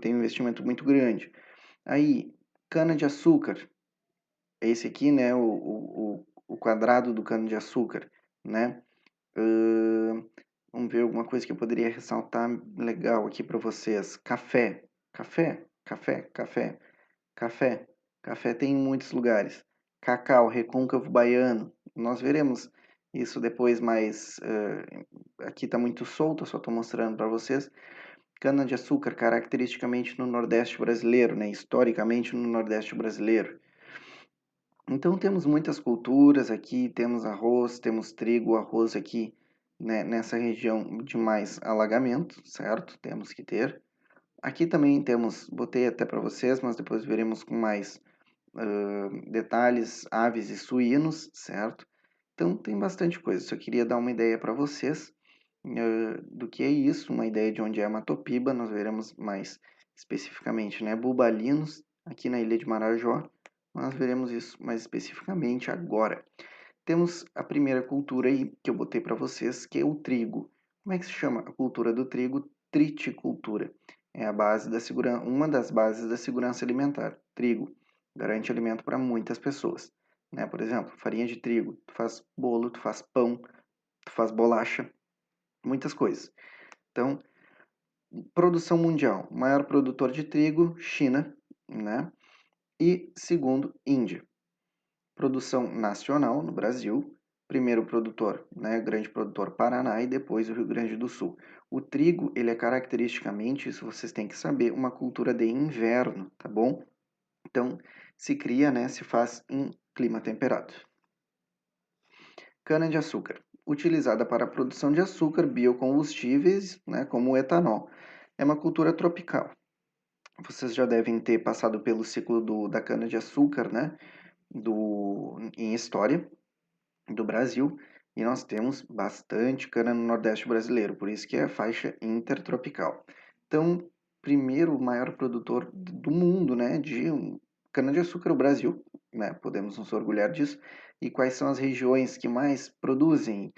tem um investimento muito grande. Aí, cana-de-açúcar, esse aqui, né? O quadrado do cana-de-açúcar, né? Vamos ver alguma coisa que eu poderia ressaltar legal aqui para vocês. Café. Café, café, café, café. Café tem em muitos lugares. Cacau, recôncavo baiano. Nós veremos isso depois, mas aqui está muito solto, eu só estou mostrando para vocês. Cana-de-açúcar, caracteristicamente no Nordeste brasileiro, né? Historicamente no Nordeste brasileiro. Então temos muitas culturas aqui, temos arroz, temos trigo, arroz aqui, né, nessa região de mais alagamento, certo? Temos que ter. Aqui também temos, botei até para vocês, mas depois veremos com mais detalhes, aves e suínos, certo? Então tem bastante coisa. Só queria dar uma ideia para vocês do que é isso, uma ideia de onde é a Matopiba. Nós veremos mais especificamente, né? Bubalinos, aqui na ilha de Marajó. Nós veremos isso mais especificamente agora. Temos a primeira cultura aí que eu botei para vocês, que é o trigo. Como é que se chama a cultura do trigo? Triticultura. É a base da uma das bases da segurança alimentar. Trigo garante alimento para muitas pessoas, né? Por exemplo, farinha de trigo, tu faz bolo, tu faz pão, tu faz bolacha, muitas coisas. Então, produção mundial, maior produtor de trigo, China, né? E segundo, Índia. Produção nacional no Brasil, primeiro produtor, né, grande produtor Paraná e depois o Rio Grande do Sul. O trigo, ele é caracteristicamente, isso vocês têm que saber, uma cultura de inverno, tá bom? Então, se cria, né, se faz em clima temperado. Cana-de-açúcar, utilizada para a produção de açúcar, biocombustíveis, né, como o etanol. É uma cultura tropical. Vocês já devem ter passado pelo ciclo da cana-de-açúcar, né, em história do Brasil, e nós temos bastante cana no Nordeste brasileiro, por isso que é a faixa intertropical. Então, primeiro maior produtor do mundo, né, de cana-de-açúcar, o Brasil, né, podemos nos orgulhar disso. E quais são as regiões que mais produzem?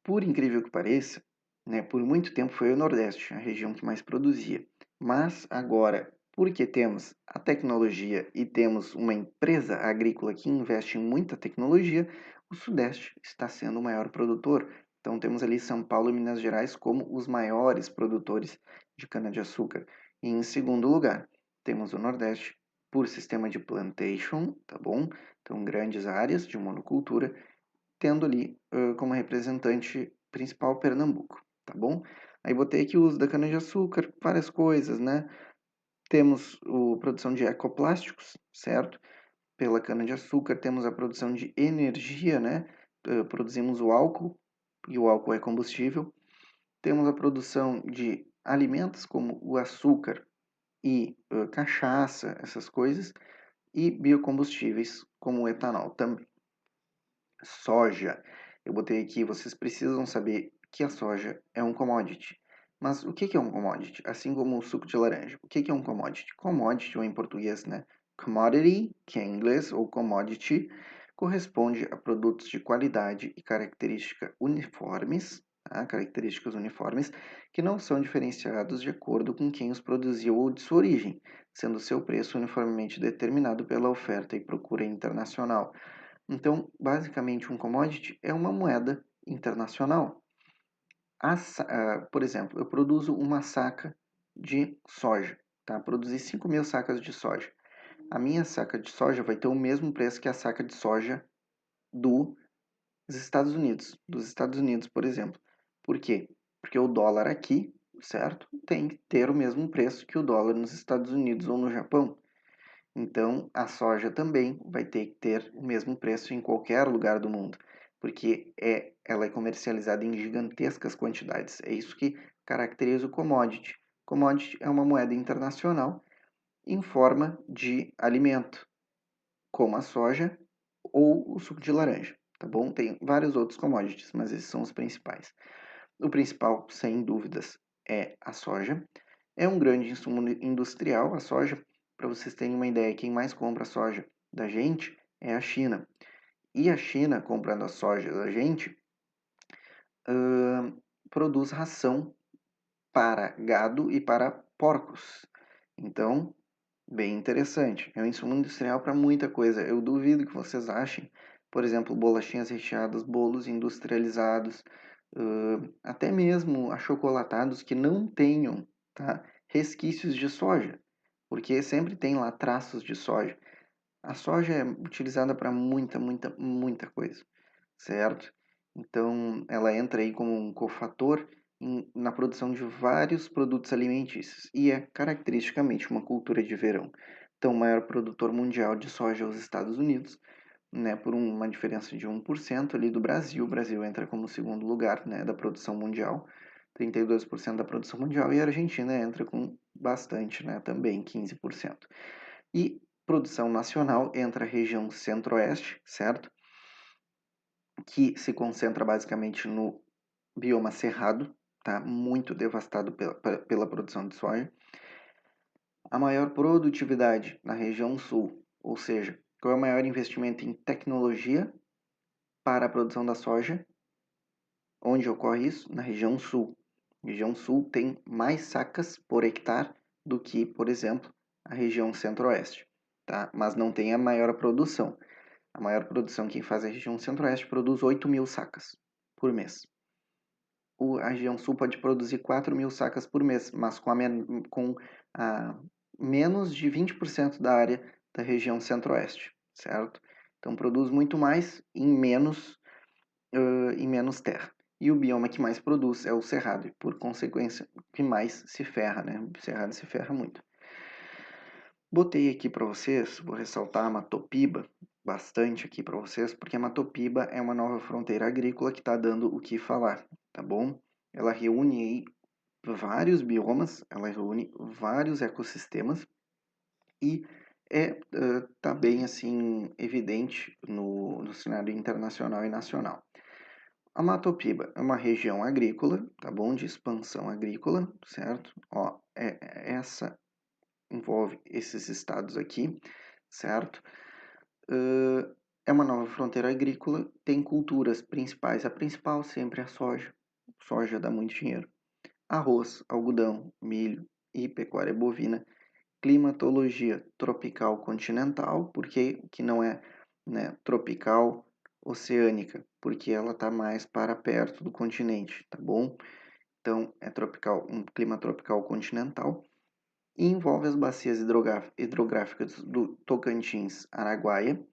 Por incrível que pareça, né, por muito tempo foi o Nordeste, a região que mais produzia. Mas agora, porque temos a tecnologia e temos uma empresa agrícola que investe em muita tecnologia, o Sudeste está sendo o maior produtor. Então temos ali São Paulo e Minas Gerais como os maiores produtores de cana-de-açúcar. E em segundo lugar, temos o Nordeste por sistema de plantation, tá bom? Então grandes áreas de monocultura, tendo ali como representante principal Pernambuco, tá bom? Aí botei aqui o uso da cana-de-açúcar, várias coisas, né? Temos a produção de ecoplásticos, certo? Pela cana-de-açúcar temos a produção de energia, né? Produzimos o álcool, e o álcool é combustível. Temos a produção de alimentos, como o açúcar e cachaça, essas coisas. E biocombustíveis, como o etanol também. Soja. Eu botei aqui, vocês precisam saber que a soja é um commodity. Mas o que é um commodity? Assim como o suco de laranja. O que é um commodity? Commodity, ou em português, né? Commodity, que é em inglês, ou commodity, corresponde a produtos de qualidade e características uniformes, tá? Características uniformes, que não são diferenciados de acordo com quem os produziu ou de sua origem, sendo seu preço uniformemente determinado pela oferta e procura internacional. Então, basicamente, um commodity é uma moeda internacional. Por exemplo, eu produzo uma saca de soja, tá? Produzi 5.000 sacas de soja. A minha saca de soja vai ter o mesmo preço que a saca de soja dos Estados Unidos, por exemplo. Por quê? Porque o dólar aqui, certo? Tem que ter o mesmo preço que o dólar nos Estados Unidos ou no Japão. Então, a soja também vai ter que ter o mesmo preço em qualquer lugar do mundo, porque ela é comercializada em gigantescas quantidades. É isso que caracteriza o commodity. Commodity é uma moeda internacional em forma de alimento, como a soja ou o suco de laranja, tá bom? Tem vários outros commodities, mas esses são os principais. O principal, sem dúvidas, é a soja. É um grande insumo industrial, a soja. Para vocês terem uma ideia, quem mais compra soja da gente é a China. E a China, comprando a soja da gente, produz ração para gado e para porcos. Então, bem interessante. É um insumo industrial para muita coisa. Eu duvido que vocês achem, por exemplo, bolachinhas recheadas, bolos industrializados, até mesmo achocolatados que não tenham, tá, resquícios de soja, porque sempre tem lá traços de soja. A soja é utilizada para muita coisa, certo? Então, ela entra aí como um cofator na produção de vários produtos alimentícios e é caracteristicamente uma cultura de verão. Então, o maior produtor mundial de soja é os Estados Unidos, né, por uma diferença de 1% ali do Brasil. O Brasil entra como segundo lugar, né, da produção mundial, 32% da produção mundial, e a Argentina entra com bastante, né, também 15%. E produção nacional entra a região centro-oeste, certo? Que se concentra basicamente no bioma cerrado, tá? Muito devastado pela produção de soja. A maior produtividade na região sul, ou seja, qual é o maior investimento em tecnologia para a produção da soja? Onde ocorre isso? Na região sul. A região sul tem mais sacas por hectare do que, por exemplo, a região centro-oeste, tá? Mas não tem a maior produção. A maior produção, quem faz é a região centro-oeste, produz 8.000 sacas por mês. A região sul pode produzir 4.000 sacas por mês, mas com menos de 20% da área da região centro-oeste, certo? Então produz muito mais em menos terra. E o bioma que mais produz é o cerrado, e por consequência, que mais se ferra, né? O cerrado se ferra muito. Botei aqui para vocês, vou ressaltar a Matopiba bastante aqui para vocês, porque a Matopiba é uma nova fronteira agrícola que está dando o que falar, tá bom? Ela reúne aí vários biomas, ela reúne vários ecossistemas e tá bem assim evidente no cenário internacional e nacional. A Matopiba é uma região agrícola, tá bom? De expansão agrícola, certo? Ó, essa envolve esses estados aqui, certo? É uma nova fronteira agrícola, tem culturas principais. A principal sempre é a soja. Soja dá muito dinheiro. Arroz, algodão, milho e pecuária bovina. Climatologia tropical continental, porque que não é, né, tropical oceânica, porque ela está mais para perto do continente, tá bom? Então é tropical, um clima tropical continental e envolve as bacias hidrográficas do Tocantins-Araguaia,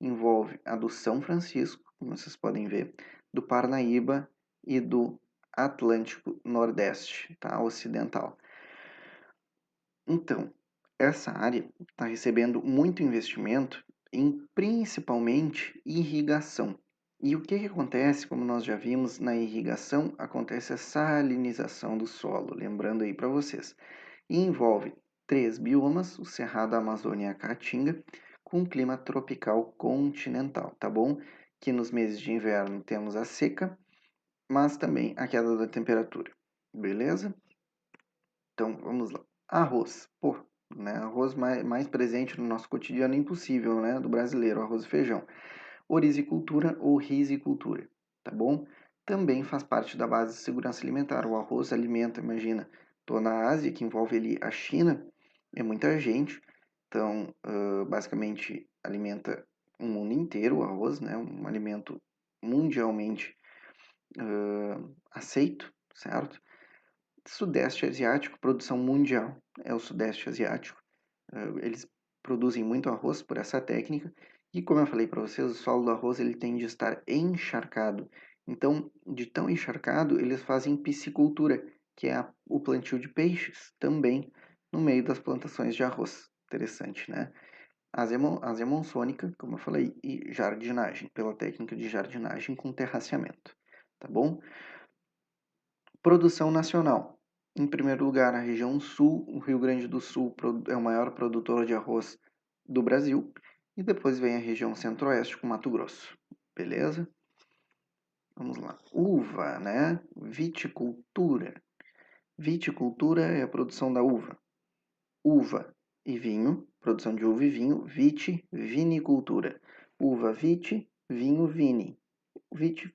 envolve a do São Francisco, como vocês podem ver, do Parnaíba e do Atlântico Nordeste, tá? Ocidental. Então, essa área está recebendo muito investimento em principalmente irrigação. E o que acontece, como nós já vimos na irrigação, acontece a salinização do solo, lembrando aí para vocês. E envolve 3 biomas, o Cerrado, a Amazônia e a Caatinga, com clima tropical continental, tá bom? Que nos meses de inverno temos a seca, mas também a queda da temperatura, beleza? Então, vamos lá. Arroz, pô, né? Arroz mais presente no nosso cotidiano impossível, né? Do brasileiro, arroz e feijão. Orizicultura ou rizicultura, tá bom? Também faz parte da base de segurança alimentar. O arroz alimenta, imagina, tô na Ásia, que envolve ali a China, é muita gente, então basicamente alimenta o mundo inteiro o arroz, né? Um alimento mundialmente aceito, certo? Sudeste Asiático, produção mundial, é o Sudeste Asiático. Eles produzem muito arroz por essa técnica. E como eu falei para vocês, o solo do arroz ele tende a estar encharcado. Então, de tão encharcado, eles fazem piscicultura, que é o plantio de peixes, também no meio das plantações de arroz. Interessante, né? Ásia monsônica, como eu falei, e jardinagem, pela técnica de jardinagem com terraceamento. Tá bom? Produção nacional. Em primeiro lugar, a região sul, o Rio Grande do Sul é o maior produtor de arroz do Brasil. E depois vem a região centro-oeste com Mato Grosso. beleza? Vamos lá. Uva, né? Viticultura. Viticultura é a produção da uva. Uva e vinho, produção de uva e vinho, vinicultura. Uva, vinho,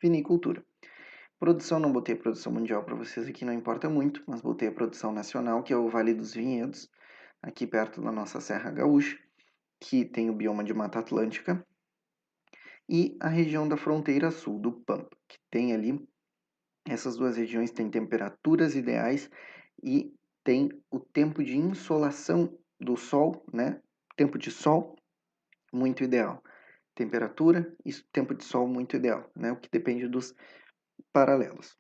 vinicultura. Produção, não botei a produção mundial para vocês aqui, não importa muito, mas botei a produção nacional, que é o Vale dos Vinhedos, aqui perto da nossa Serra Gaúcha, que tem o bioma de Mata Atlântica, e a região da fronteira sul do Pampa, que tem ali, essas duas regiões têm temperaturas ideais e tem o tempo de insolação do sol, né? Tempo de sol muito ideal. Temperatura e tempo de sol muito ideal, né? O que depende dos paralelos.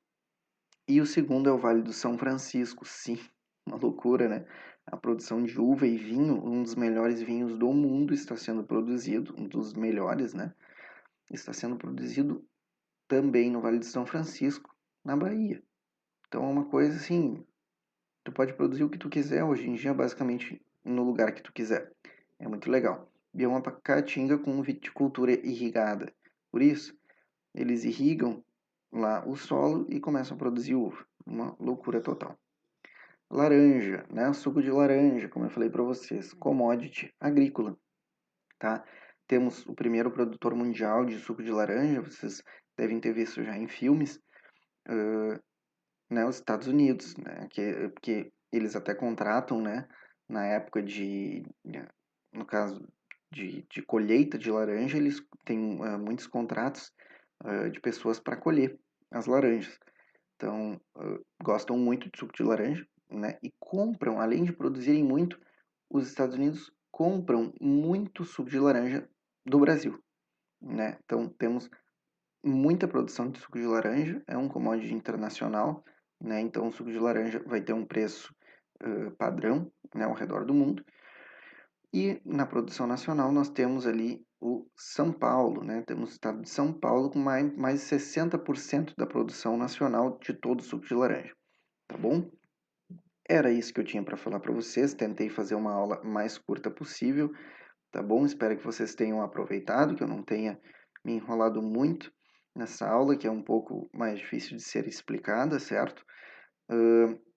E o segundo é o Vale do São Francisco, sim, uma loucura, né? A produção de uva e vinho, um dos melhores vinhos do mundo está sendo produzido, um dos melhores, né? Está sendo produzido também no Vale do São Francisco, na Bahia. Então é uma coisa assim, tu pode produzir o que tu quiser hoje em dia, basicamente no lugar que tu quiser. É muito legal. Bioma Caatinga com viticultura irrigada. Por isso, eles irrigam lá o solo e começam a produzir uva. Uma loucura total. Laranja, né? Suco de laranja, como eu falei para vocês, commodity agrícola, tá? Temos o primeiro produtor mundial de suco de laranja, vocês devem ter visto já em filmes, né? Os Estados Unidos, né? Que eles até contratam, né? Na época no caso de colheita de laranja, eles têm muitos contratos de pessoas para colher as laranjas. Então, gostam muito de suco de laranja, né? E compram, além de produzirem muito, os Estados Unidos compram muito suco de laranja do Brasil, né? Então, temos muita produção de suco de laranja, é um commodity internacional, né? Então, o suco de laranja vai ter um preço padrão, né, ao redor do mundo. E na produção nacional nós temos ali o São Paulo, né? Temos o estado de São Paulo com mais de 60% da produção nacional de todo o suco de laranja, tá bom? Era isso que eu tinha para falar para vocês, tentei fazer uma aula mais curta possível, tá bom? Espero que vocês tenham aproveitado, que eu não tenha me enrolado muito nessa aula, que é um pouco mais difícil de ser explicada, certo?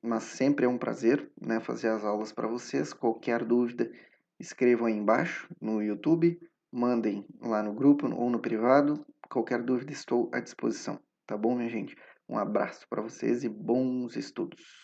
Mas sempre é um prazer, né, fazer as aulas para vocês. Qualquer dúvida, escrevam aí embaixo no YouTube, mandem lá no grupo ou no privado. Qualquer dúvida, estou à disposição. Tá bom, minha gente? Um abraço para vocês e bons estudos.